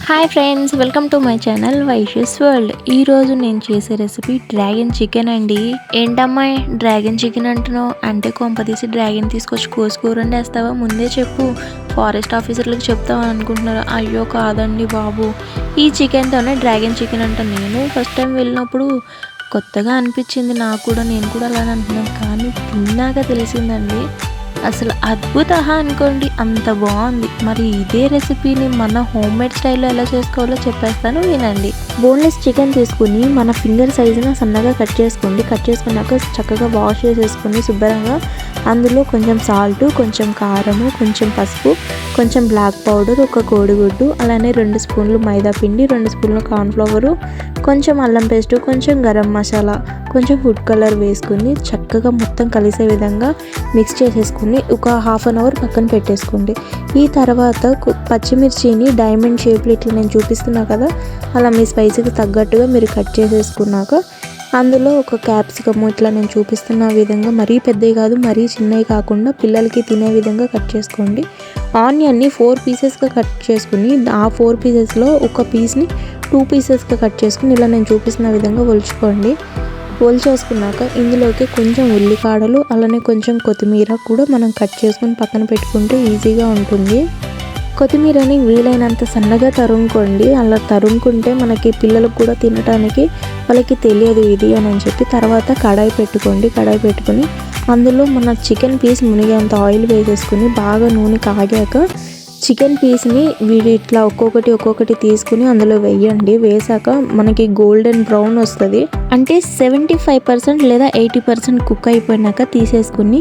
Hi friends, welcome to my channel వైషస్ world. ఈరోజు నేను చేసే రెసిపీ డ్రాగన్ చికెన్ అండి. ఏంటమ్మాయి డ్రాగన్ చికెన్ అంటున్నావు అంటే కొంపదీసి డ్రాగన్ తీసుకొచ్చి కోసుకూరండి వేస్తావా? ముందే చెప్పు, ఫారెస్ట్ ఆఫీసర్లకు చెప్తావని అనుకుంటున్నారు. అయ్యో కాదండి బాబు, ఈ చికెన్తోనే డ్రాగన్ చికెన్ అంట. నేను ఫస్ట్ టైం వెళ్ళినప్పుడు కొత్తగా అనిపించింది నాకు కూడా, నేను కూడా అలానే అంటున్నాను. కానీ తిన్నాక తెలిసిందండి, అసలు అద్భుత అనుకోండి, అంత బాగుంది. మరి ఇదే రెసిపీని మన హోమ్ మేడ్ స్టైల్లో ఎలా చేసుకోవాలో చెప్పేస్తాను, వినండి. బోన్లెస్ చికెన్ తీసుకుని మన ఫింగర్ సైజున సన్నగా కట్ చేసుకోండి. కట్ చేసుకున్నాక చక్కగా వాష్ చేసేసుకుని శుభ్రంగా అందులో కొంచెం సాల్ట్, కొంచెం కారము, కొంచెం పసుపు, కొంచెం బ్లాక్ పౌడర్, ఒక కోడిగుడ్డు, అలానే 2 స్పూన్లు మైదా పిండి, 2 స్పూన్లు కార్న్ఫ్లవరు, కొంచెం అల్లం పేస్టు, కొంచెం గరం మసాలా, కొంచెం ఫుడ్ కలర్ వేసుకుని చక్కగా మొత్తం కలిసే విధంగా మిక్స్ చేసేసుకుని ఒక హాఫ్ అన్ అవర్ పక్కన పెట్టేసుకోండి. ఈ తర్వాత పచ్చిమిర్చిని డైమండ్ షేప్లో ఇట్లా నేను చూపిస్తున్నా కదా, అలా మీ స్పైసీకి తగ్గట్టుగా మీరు కట్ చేసేసుకున్నాక అందులో ఒక క్యాప్సికమ్ ఇట్లా నేను చూపిస్తున్న విధంగా, మరీ పెద్దవి కాదు మరీ చిన్నవి కాకుండా పిల్లలకి తినే విధంగా కట్ చేసుకోండి. ఆనియన్ని 4 పీసెస్గా కట్ చేసుకుని ఆ 4 పీసెస్లో ఒక పీస్ని 2 పీసెస్గా కట్ చేసుకుని ఇలా నేను చూపిస్తున్న విధంగా ఒలుచుకోండి. చేసుకున్నాక ఇందులోకి కొంచెం ఉల్లికాడలు, అలానే కొంచెం కొత్తిమీర కూడా మనం కట్ చేసుకుని పక్కన పెట్టుకుంటే ఈజీగా ఉంటుంది. కొత్తిమీరని వీలైనంత సన్నగా తరుముకోండి. అలా తరుముకుంటే మనకి పిల్లలకు కూడా తినడానికి వాళ్ళకి తెలియదు ఇది అని చెప్పి. తర్వాత కడాయి పెట్టుకుని అందులో మన చికెన్ పీస్ మునిగేంత ఆయిల్ వేసేసుకుని బాగా నూనె కాగాక చికెన్ పీస్ని ఇట్లా ఒక్కొక్కటి తీసుకుని అందులో వేయండి. వేసాక మనకి గోల్డెన్ బ్రౌన్ వస్తుంది, అంటే 75% లేదా 80% కుక్ అయిపోయినాక తీసేసుకుని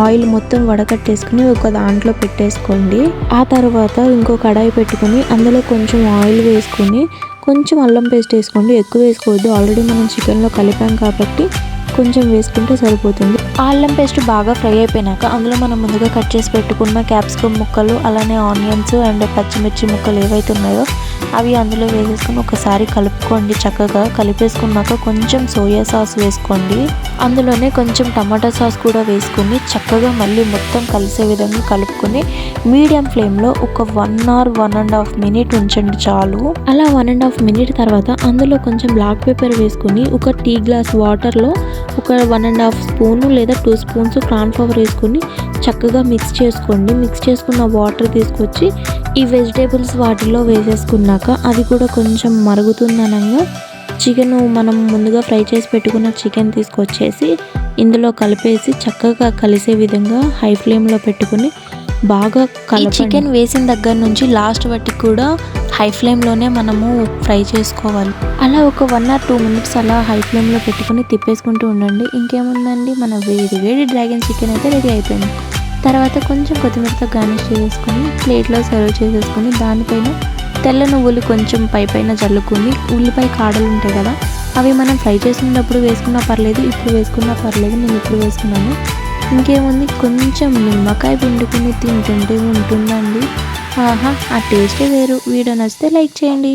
ఆయిల్ మొత్తం వడకట్టేసుకుని ఒక దాంట్లో పెట్టేసుకోండి. ఆ తర్వాత ఇంకో కడాయి పెట్టుకుని అందులో కొంచెం ఆయిల్ వేసుకుని కొంచెం అల్లం పేస్ట్ వేసుకోండి. ఎక్కువ వేసుకోవద్దు, ఆల్రెడీ మనం చికెన్లో కలిపాం కాబట్టి కొంచెం వేసుకుంటే సరిపోతుంది. ఆ అల్లం పేస్ట్ బాగా ఫ్రై అయిపోయినాక అందులో మనం ముందుగా కట్ చేసి పెట్టుకున్న క్యాప్సికమ్ ముక్కలు, అలానే ఆనియన్స్ అండ్ పచ్చిమిర్చి ముక్కలు ఏవైతే ఉన్నాయో అవి అందులో వేసేసుకుని ఒకసారి కలుపుకోండి. చక్కగా కలిపేసుకున్నాక కొంచెం సోయా సాస్ వేసుకోండి. అందులోనే కొంచెం టమాటా సాస్ కూడా వేసుకుని చక్కగా మళ్ళీ మొత్తం కలిసే విధంగా కలుపుకొని మీడియం ఫ్లేమ్లో ఒక 1 or 1.5 minutes ఉంచండి చాలు. అలా 1.5 minutes తర్వాత అందులో కొంచెం బ్లాక్ పెప్పర్ వేసుకుని ఒక టీ గ్లాస్ వాటర్లో ఒక 1.5 స్పూను లేదా 2 స్పూన్స్ కార్న్ఫ్లవర్ వేసుకుని చక్కగా మిక్స్ చేసుకోండి. మిక్స్ చేసుకున్న వాటర్ తీసుకొచ్చి ఈ వెజిటేబుల్స్ వాటిలో వేసేసుకున్నాక అది కూడా కొంచెం మరుగుతుందనగా చికెన్ మనం ముందుగా ఫ్రై చేసి పెట్టుకున్న చికెన్ తీసుకొచ్చేసి ఇందులో కలిపేసి చక్కగా కలిసే విధంగా హై ఫ్లేమ్లో పెట్టుకుని బాగా చికెన్ వేసిన దగ్గర నుంచి లాస్ట్ వరకు కూడా హై ఫ్లేమ్లోనే మనము ఫ్రై చేసుకోవాలి. అలా ఒక 1 or 2 minutes అలా హై ఫ్లేమ్లో పెట్టుకుని తిప్పేసుకుంటూ ఉండండి. ఇంకేముందండి, మన వేడి డ్రాగన్ చికెన్ అయితే రెడీ అయిపోయింది. తర్వాత కొంచెం కొత్తిమీరతో గార్నిష్ చేసుకొని ప్లేట్లో సర్వ్ చేసేసుకొని దానిపైన తెల్ల నువ్వులు కొంచెం పైన జల్లుకొని, ఉల్లిపాయ కాడలు ఉంటాయి కదా అవి మనం ఫ్రై చేసుకున్నప్పుడు వేసుకున్నా పర్లేదు, ఇప్పుడు వేసుకున్నా పర్లేదు, నేను ఇప్పుడు వేసుకున్నాను. ఇంకేముంది, కొంచెం నిమ్మకాయ పిండుకుని తింటుంటే ఉంటుందండి. ఆహా, ఆ టేస్టే వేరు. వీడియో నచ్చితే లైక్ చేయండి.